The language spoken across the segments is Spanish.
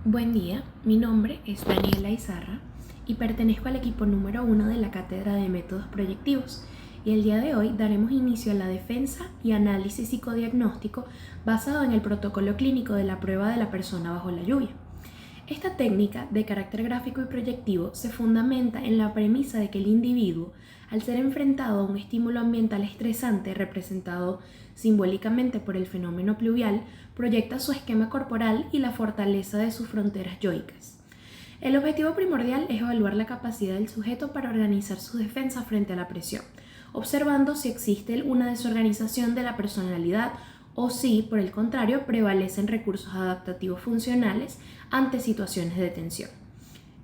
Buen día, mi nombre es Daniela Izarra y pertenezco al equipo número 1 de la Cátedra de Métodos Proyectivos, y el día de hoy daremos inicio a la defensa y análisis psicodiagnóstico basado en el protocolo clínico de la prueba de la persona bajo la lluvia. Esta técnica de carácter gráfico y proyectivo se fundamenta en la premisa de que el individuo, al ser enfrentado a un estímulo ambiental estresante representado simbólicamente por el fenómeno pluvial, proyecta su esquema corporal y la fortaleza de sus fronteras yoicas. El objetivo primordial es evaluar la capacidad del sujeto para organizar su defensa frente a la presión, observando si existe una desorganización de la personalidad o si, por el contrario, prevalecen recursos adaptativos funcionales ante situaciones de tensión.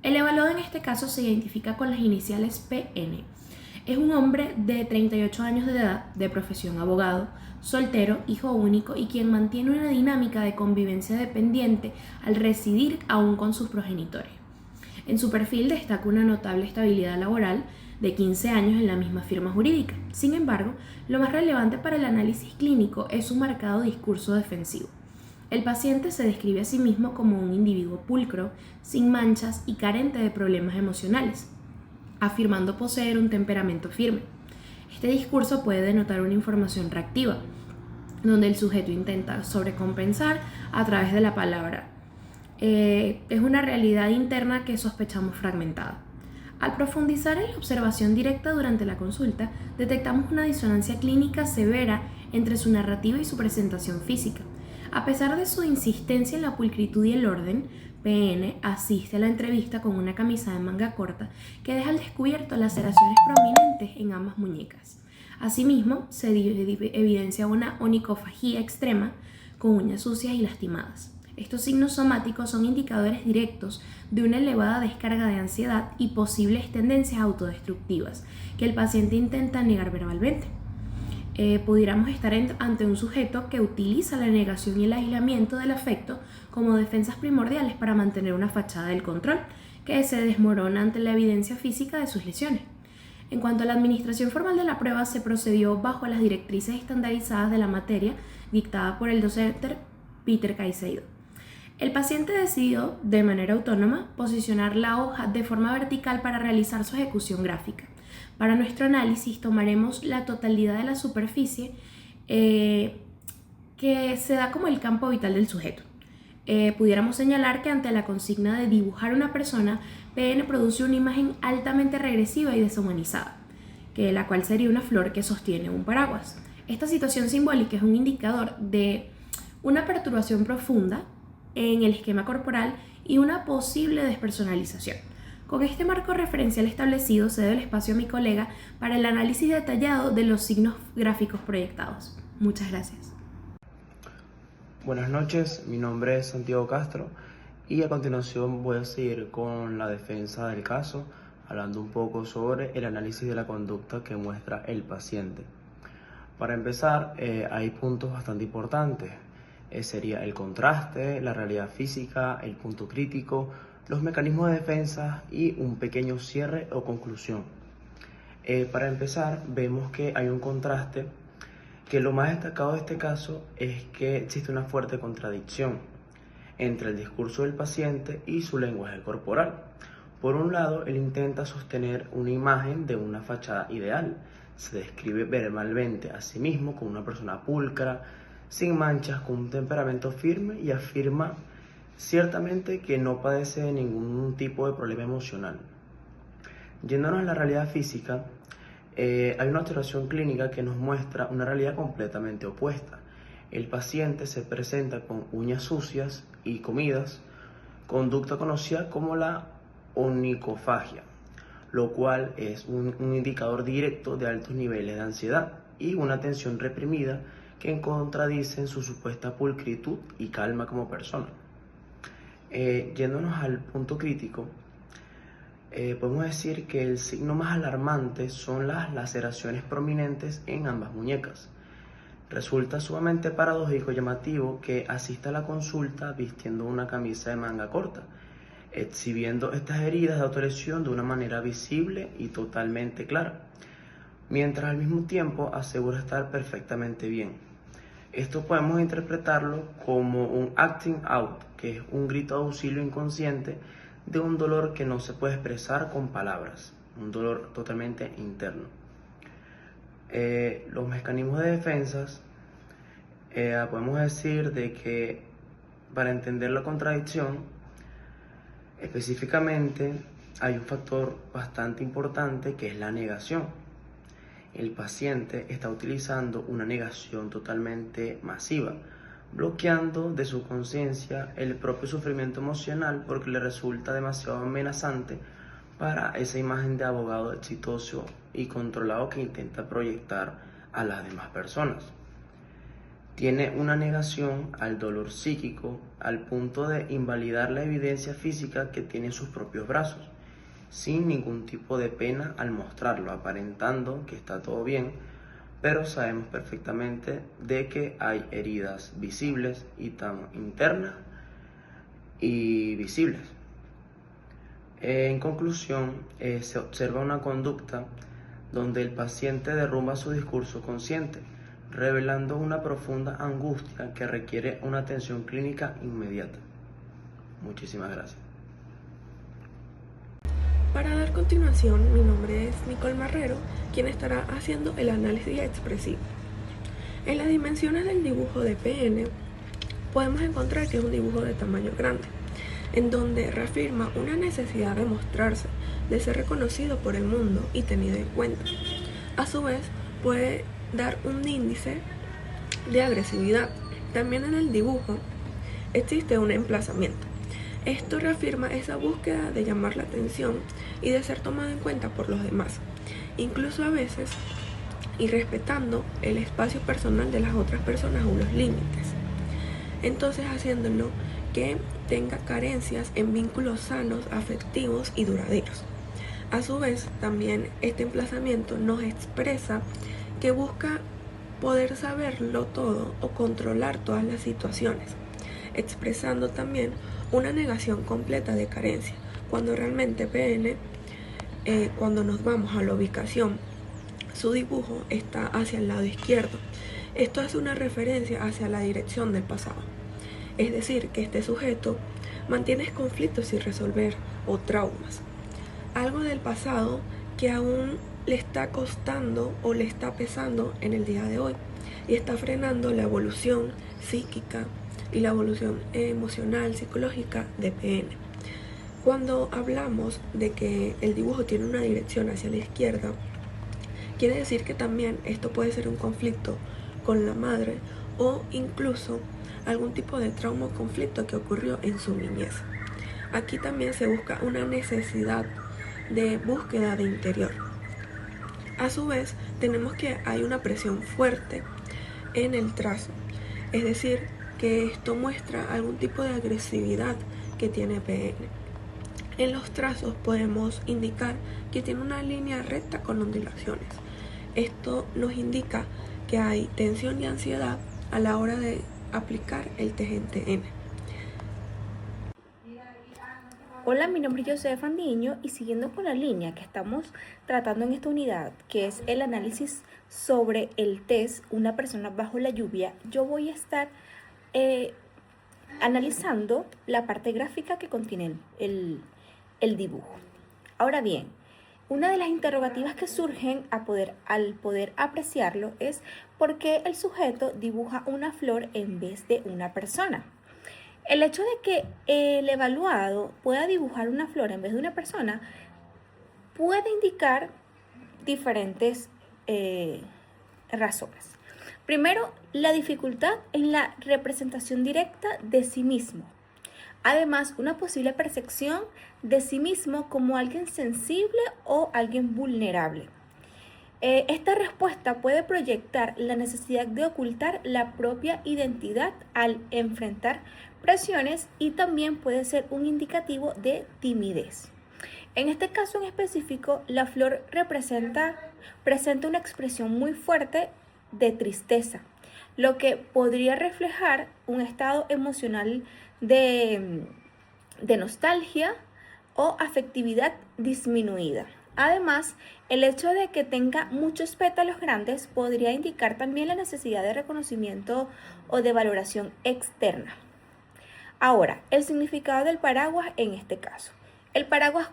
El evaluado en este caso se identifica con las iniciales PN. Es un hombre de 38 años de edad, de profesión abogado, soltero, hijo único y quien mantiene una dinámica de convivencia dependiente al residir aún con sus progenitores. En su perfil destaca una notable estabilidad laboral de 15 años en la misma firma jurídica. Sin embargo, lo más relevante para el análisis clínico es su marcado discurso defensivo. El paciente se describe a sí mismo como un individuo pulcro, sin manchas y carente de problemas emocionales, afirmando poseer un temperamento firme. Este discurso puede denotar una información reactiva, donde el sujeto intenta sobrecompensar a través de la palabra. Es una realidad interna que sospechamos fragmentada. Al profundizar en la observación directa durante la consulta, detectamos una disonancia clínica severa entre su narrativa y su presentación física. A pesar de su insistencia en la pulcritud y el orden, PN asiste a la entrevista con una camisa de manga corta que deja al descubierto laceraciones prominentes en ambas muñecas. Asimismo, se evidencia una onicofagia extrema con uñas sucias y lastimadas. Estos signos somáticos son indicadores directos de una elevada descarga de ansiedad y posibles tendencias autodestructivas que el paciente intenta negar verbalmente. Pudiéramos estar ante un sujeto que utiliza la negación y el aislamiento del afecto como defensas primordiales para mantener una fachada del control, que se desmorona ante la evidencia física de sus lesiones. En cuanto a la administración formal de la prueba, se procedió bajo las directrices estandarizadas de la materia dictada por el docente Peter Caicedo. El paciente decidió, de manera autónoma, posicionar la hoja de forma vertical para realizar su ejecución gráfica. Para nuestro análisis tomaremos la totalidad de la superficie que se da como el campo vital del sujeto. Pudiéramos señalar que ante la consigna de dibujar una persona, PN produce una imagen altamente regresiva y deshumanizada, la cual sería una flor que sostiene un paraguas. Esta situación simbólica es un indicador de una perturbación profunda en el esquema corporal y una posible despersonalización. Con este marco referencial establecido, cedo el espacio a mi colega para el análisis detallado de los signos gráficos proyectados. Muchas gracias. Buenas noches, mi nombre es Santiago Castro y a continuación voy a seguir con la defensa del caso, hablando un poco sobre el análisis de la conducta que muestra el paciente. Para empezar, hay puntos bastante importantes. Sería el contraste, la realidad física, el punto crítico, los mecanismos de defensa y un pequeño cierre o conclusión. Para empezar, vemos que hay un contraste, que lo más destacado de este caso es que existe una fuerte contradicción entre el discurso del paciente y su lenguaje corporal. Por un lado, él intenta sostener una imagen de una fachada ideal. Se describe verbalmente a sí mismo como una persona pulcra, sin manchas, con un temperamento firme y afirma ciertamente que no padece de ningún tipo de problema emocional. Yéndonos a la realidad física, hay una observación clínica que nos muestra una realidad completamente opuesta. El paciente se presenta con uñas sucias y comidas, conducta conocida como la onicofagia, lo cual es un indicador directo de altos niveles de ansiedad y una tensión reprimida que contradicen su supuesta pulcritud y calma como persona. Yéndonos al punto crítico, podemos decir que el signo más alarmante son las laceraciones prominentes en ambas muñecas. Resulta sumamente paradójico y llamativo que asista a la consulta vistiendo una camisa de manga corta, exhibiendo estas heridas de autolesión de una manera visible y totalmente clara, mientras al mismo tiempo asegura estar perfectamente bien. Esto podemos interpretarlo como un acting out, que es un grito de auxilio inconsciente de un dolor que no se puede expresar con palabras, un dolor totalmente interno. Los mecanismos de defensas, podemos decir de que para entender la contradicción, específicamente hay un factor bastante importante que es la negación. El paciente está utilizando una negación totalmente masiva, bloqueando de su conciencia el propio sufrimiento emocional porque le resulta demasiado amenazante para esa imagen de abogado exitoso y controlado que intenta proyectar a las demás personas. Tiene una negación al dolor psíquico al punto de invalidar la evidencia física que tiene en sus propios brazos, sin ningún tipo de pena al mostrarlo, aparentando que está todo bien, pero sabemos perfectamente de que hay heridas visibles y tan internas y visibles. En conclusión, se observa una conducta donde el paciente derrumba su discurso consciente, revelando una profunda angustia que requiere una atención clínica inmediata. Muchísimas gracias. Para dar continuación, mi nombre es Nicole Marrero, quien estará haciendo el análisis expresivo. En las dimensiones del dibujo de PN podemos encontrar que es un dibujo de tamaño grande, en donde reafirma una necesidad de mostrarse, de ser reconocido por el mundo y tenido en cuenta. A su vez, puede dar un índice de agresividad. También en el dibujo existe un emplazamiento. Esto reafirma esa búsqueda de llamar la atención y de ser tomado en cuenta por los demás, incluso a veces y respetando el espacio personal de las otras personas o los límites. Entonces haciéndolo que tenga carencias en vínculos sanos, afectivos y duraderos. A su vez, también este emplazamiento nos expresa que busca poder saberlo todo o controlar todas las situaciones, expresando también una negación completa de carencia, cuando realmente PN, cuando nos vamos a la ubicación, su dibujo está hacia el lado izquierdo. Esto hace una referencia hacia la dirección del pasado, es decir, que este sujeto mantiene conflictos sin resolver o traumas, algo del pasado que aún le está costando o le está pesando en el día de hoy y está frenando la evolución psíquica y la evolución emocional, psicológica de PN. Cuando hablamos de que el dibujo tiene una dirección hacia la izquierda, quiere decir que también esto puede ser un conflicto con la madre o incluso algún tipo de trauma o conflicto que ocurrió en su niñez. Aquí también se busca una necesidad de búsqueda de interior. A su vez, tenemos que hay una presión fuerte en el trazo, es decir, que esto muestra algún tipo de agresividad que tiene PN. En los trazos podemos indicar que tiene una línea recta con ondulaciones. Esto nos indica que hay tensión y ansiedad a la hora de aplicar el TGN. Hola, mi nombre es Josefa Andiño y siguiendo con la línea que estamos tratando en esta unidad, que es el análisis sobre el test Una persona bajo la lluvia, yo voy a estar analizando la parte gráfica que contiene el dibujo. Ahora bien, una de las interrogativas que surgen al poder apreciarlo es por qué el sujeto dibuja una flor en vez de una persona. El hecho de que el evaluado pueda dibujar una flor en vez de una persona puede indicar diferentes razones. Primero, la dificultad en la representación directa de sí mismo. Además, una posible percepción de sí mismo como alguien sensible o alguien vulnerable. Esta respuesta puede proyectar la necesidad de ocultar la propia identidad al enfrentar presiones y también puede ser un indicativo de timidez. En este caso en específico, la flor presenta una expresión muy fuerte de tristeza, lo que podría reflejar un estado emocional de nostalgia o afectividad disminuida. Además, el hecho de que tenga muchos pétalos grandes podría indicar también la necesidad de reconocimiento o de valoración externa. Ahora, el significado del paraguas en este caso. El paraguas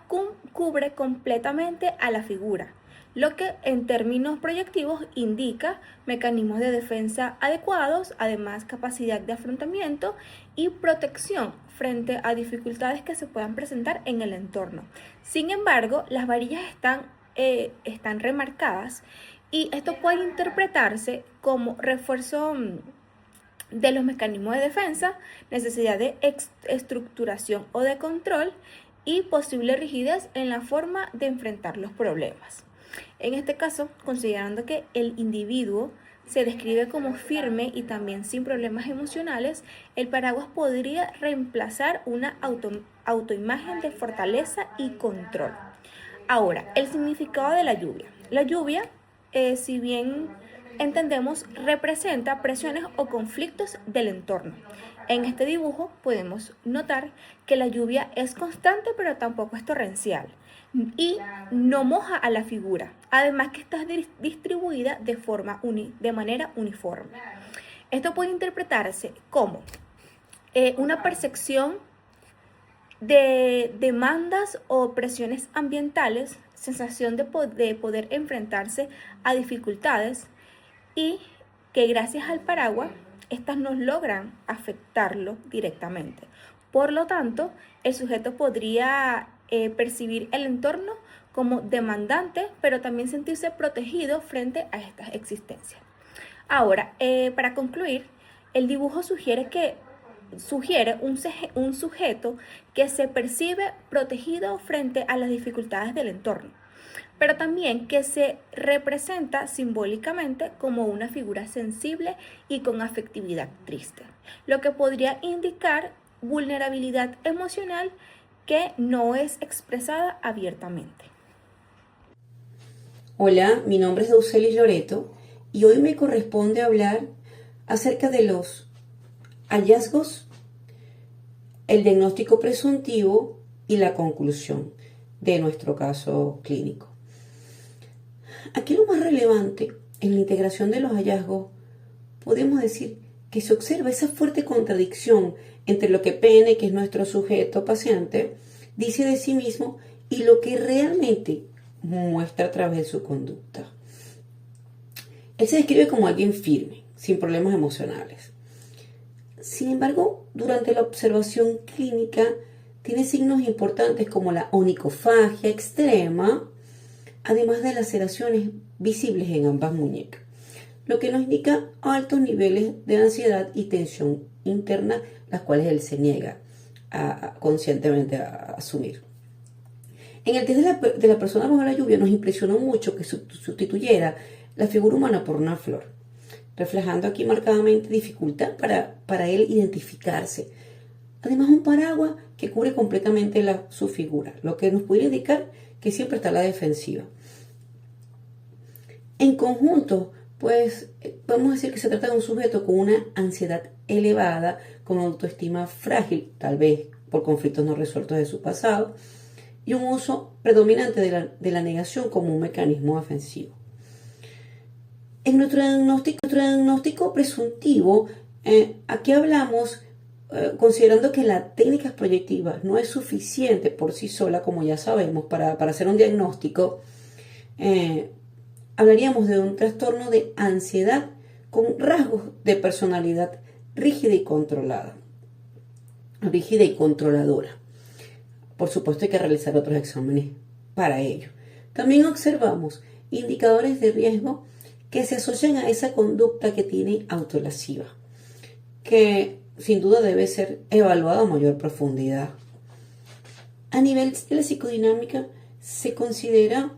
cubre completamente a la figura, lo que en términos proyectivos indica mecanismos de defensa adecuados, además capacidad de afrontamiento y protección frente a dificultades que se puedan presentar en el entorno. Sin embargo, las varillas están remarcadas y esto puede interpretarse como refuerzo de los mecanismos de defensa, necesidad de estructuración o de control y posible rigidez en la forma de enfrentar los problemas. En este caso, considerando que el individuo se describe como firme y también sin problemas emocionales, el paraguas podría reemplazar una autoimagen de fortaleza y control. Ahora, el significado de la lluvia. La lluvia, si bien entendemos, representa presiones o conflictos del entorno. En este dibujo podemos notar que la lluvia es constante pero tampoco es torrencial y no moja a la figura, además que está distribuida de manera uniforme. Esto puede interpretarse como una percepción de demandas o presiones ambientales, sensación de poder enfrentarse a dificultades y que gracias al paraguas estas no logran afectarlo directamente. Por lo tanto, el sujeto podría percibir el entorno como demandante, pero también sentirse protegido frente a estas existencias. Ahora, para concluir, el dibujo sugiere un sujeto que se percibe protegido frente a las dificultades del entorno, pero también que se representa simbólicamente como una figura sensible y con afectividad triste, lo que podría indicar vulnerabilidad emocional que no es expresada abiertamente. Hola, mi nombre es Daucelis Loreto y hoy me corresponde hablar acerca de los hallazgos, el diagnóstico presuntivo y la conclusión de nuestro caso clínico. Aquí lo más relevante en la integración de los hallazgos, podemos decir que se observa esa fuerte contradicción entre lo que PN, que es nuestro sujeto paciente, dice de sí mismo y lo que realmente muestra a través de su conducta. Él se describe como alguien firme, sin problemas emocionales. Sin embargo, durante la observación clínica tiene signos importantes como la onicofagia extrema, además de laceraciones visibles en ambas muñecas, lo que nos indica altos niveles de ansiedad y tensión interna, las cuales él se niega conscientemente a asumir. En el test de la persona bajo la lluvia nos impresionó mucho que sustituyera la figura humana por una flor, reflejando aquí marcadamente dificultad para él identificarse. Además, un paraguas que cubre completamente su figura, lo que nos puede indicar que siempre está a la defensiva. En conjunto, pues podemos decir que se trata de un sujeto con una ansiedad elevada, con autoestima frágil, tal vez por conflictos no resueltos de su pasado, y un uso predominante de la negación como un mecanismo defensivo. En nuestro diagnóstico presuntivo, aquí hablamos considerando que la técnica proyectiva no es suficiente por sí sola, como ya sabemos, para hacer un diagnóstico. Hablaríamos de un trastorno de ansiedad con rasgos de personalidad rígida y controladora. Por supuesto, hay que realizar otros exámenes para ello. También observamos indicadores de riesgo que se asocian a esa conducta que tiene autolesiva, que sin duda debe ser evaluada a mayor profundidad. A nivel de la psicodinámica, se considera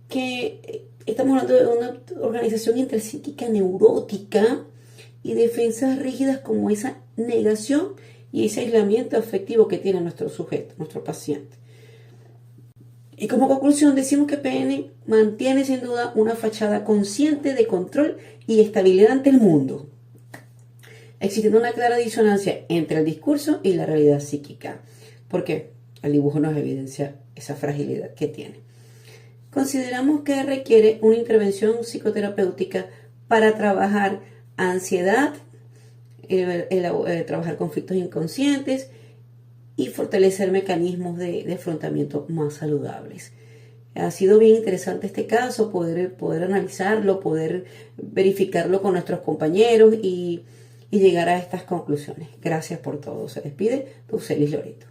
que estamos hablando de una organización intrapsíquica neurótica y defensas rígidas como esa negación y ese aislamiento afectivo que tiene nuestro sujeto, nuestro paciente. Y como conclusión decimos que PN mantiene sin duda una fachada consciente de control y estabilidad ante el mundo, existiendo una clara disonancia entre el discurso y la realidad psíquica, porque el dibujo nos evidencia esa fragilidad que tiene. consideramos que requiere una intervención psicoterapéutica para trabajar ansiedad, trabajar conflictos inconscientes y fortalecer mecanismos de afrontamiento más saludables. Ha sido bien interesante este caso, poder analizarlo, poder verificarlo con nuestros compañeros y llegar a estas conclusiones. Gracias por todo. Se despide Daucelis Loreto.